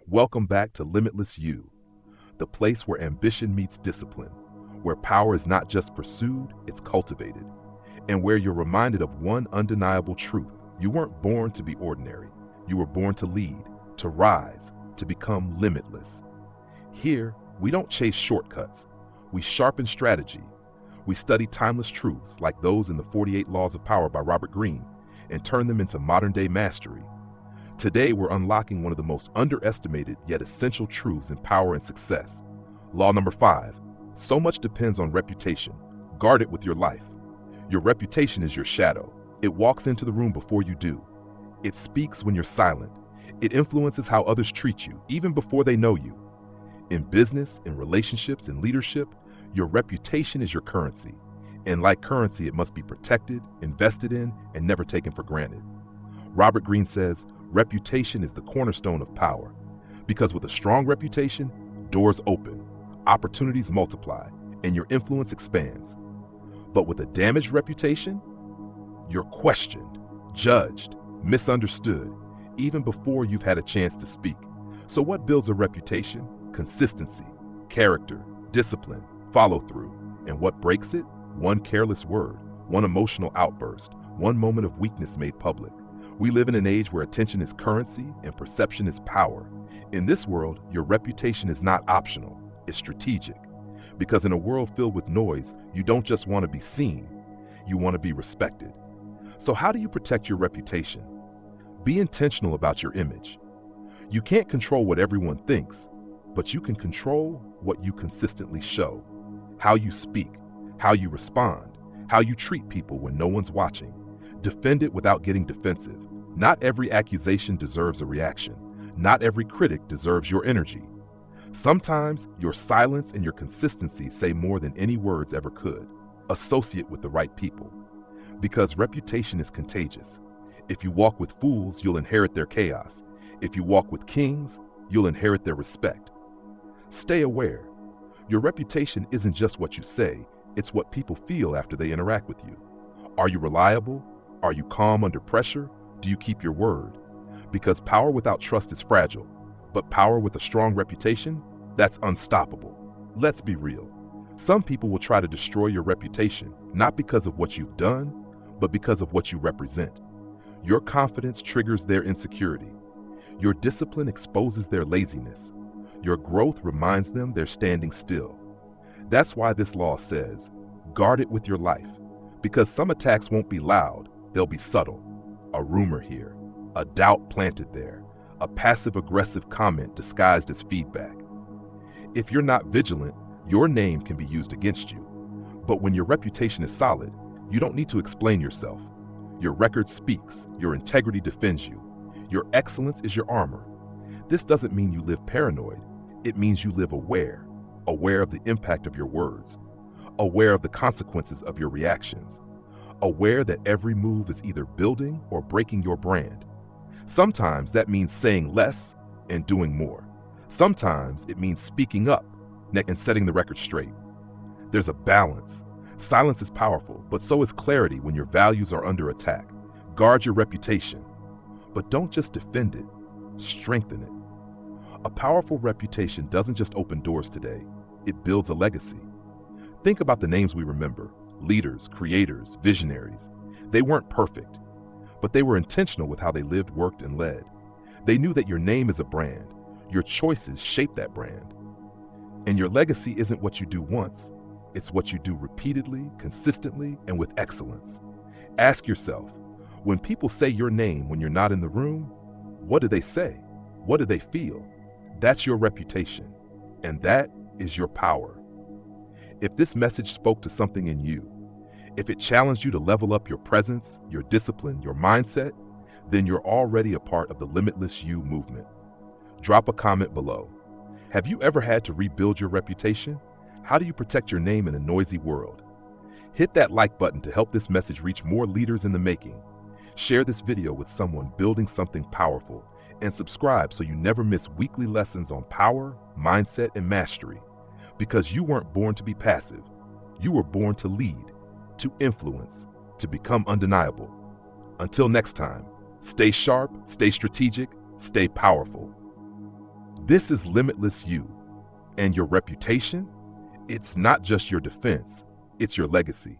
Welcome back to Limitless You, the place where ambition meets discipline, where power is not just pursued, it's cultivated, and where you're reminded of one undeniable truth. You weren't born to be ordinary. You were born to lead, to rise, to become limitless. Here, we don't chase shortcuts. We sharpen strategy. We study timeless truths like those in the 48 Laws of Power by Robert Greene and turn them into modern-day mastery. Today, we're unlocking one of the most underestimated yet essential truths in power and success. Law number 5. So much depends on reputation. Guard it with your life. Your reputation is your shadow. It walks into the room before you do. It speaks when you're silent. It influences how others treat you, even before they know you. In business, in relationships, in leadership, your reputation is your currency. And like currency, it must be protected, invested in, and never taken for granted. Robert Greene says, reputation is the cornerstone of power, because with a strong reputation, doors open, opportunities multiply, and your influence expands. But with a damaged reputation, you're questioned, judged, misunderstood, even before you've had a chance to speak. So what builds a reputation? Consistency, character, discipline, follow through. And what breaks it? One careless word, one emotional outburst, one moment of weakness made public. We live in an age where attention is currency and perception is power. In this world, your reputation is not optional, it's strategic. Because in a world filled with noise, you don't just want to be seen, you want to be respected. So how do you protect your reputation? Be intentional about your image. You can't control what everyone thinks, but you can control what you consistently show. How you speak, how you respond, how you treat people when no one's watching. Defend it without getting defensive. Not every accusation deserves a reaction. Not every critic deserves your energy. Sometimes your silence and your consistency say more than any words ever could. Associate with the right people. Because reputation is contagious. If you walk with fools, you'll inherit their chaos. If you walk with kings, you'll inherit their respect. Stay aware. Your reputation isn't just what you say, it's what people feel after they interact with you. Are you reliable? Are you calm under pressure? Do you keep your word? Because power without trust is fragile, but power with a strong reputation, that's unstoppable. Let's be real. Some people will try to destroy your reputation, not because of what you've done, but because of what you represent. Your confidence triggers their insecurity. Your discipline exposes their laziness. Your growth reminds them they're standing still. That's why this law says, guard it with your life. Because some attacks won't be loud, they'll be subtle. A rumor here, a doubt planted there, a passive-aggressive comment disguised as feedback. If you're not vigilant, your name can be used against you. But when your reputation is solid, you don't need to explain yourself. Your record speaks, your integrity defends you. Your excellence is your armor. This doesn't mean you live paranoid. It means you live aware of the impact of your words, aware of the consequences of your reactions, aware that every move is either building or breaking your brand. Sometimes that means saying less and doing more. Sometimes it means speaking up and setting the record straight. There's a balance. Silence is powerful, but so is clarity when your values are under attack. Guard your reputation, but don't just defend it, strengthen it. A powerful reputation doesn't just open doors today, it builds a legacy. Think about the names we remember, leaders, creators, visionaries. They weren't perfect, but they were intentional with how they lived, worked, and led. They knew that your name is a brand. Your choices shape that brand. And your legacy isn't what you do once, it's what you do repeatedly, consistently, and with excellence. Ask yourself, when people say your name when you're not in the room, what do they say? What do they feel? That's your reputation, and that is your power. If this message spoke to something in you, if it challenged you to level up your presence, your discipline, your mindset, then you're already a part of the Limitless You movement. Drop a comment below. Have you ever had to rebuild your reputation? How do you protect your name in a noisy world? Hit that like button to help this message reach more leaders in the making. Share this video with someone building something powerful, and subscribe so you never miss weekly lessons on power, mindset, and mastery. Because you weren't born to be passive. You were born to lead, to influence, to become undeniable. Until next time, stay sharp, stay strategic, stay powerful. This is Limitless You, and your reputation, it's not just your defense, it's your legacy.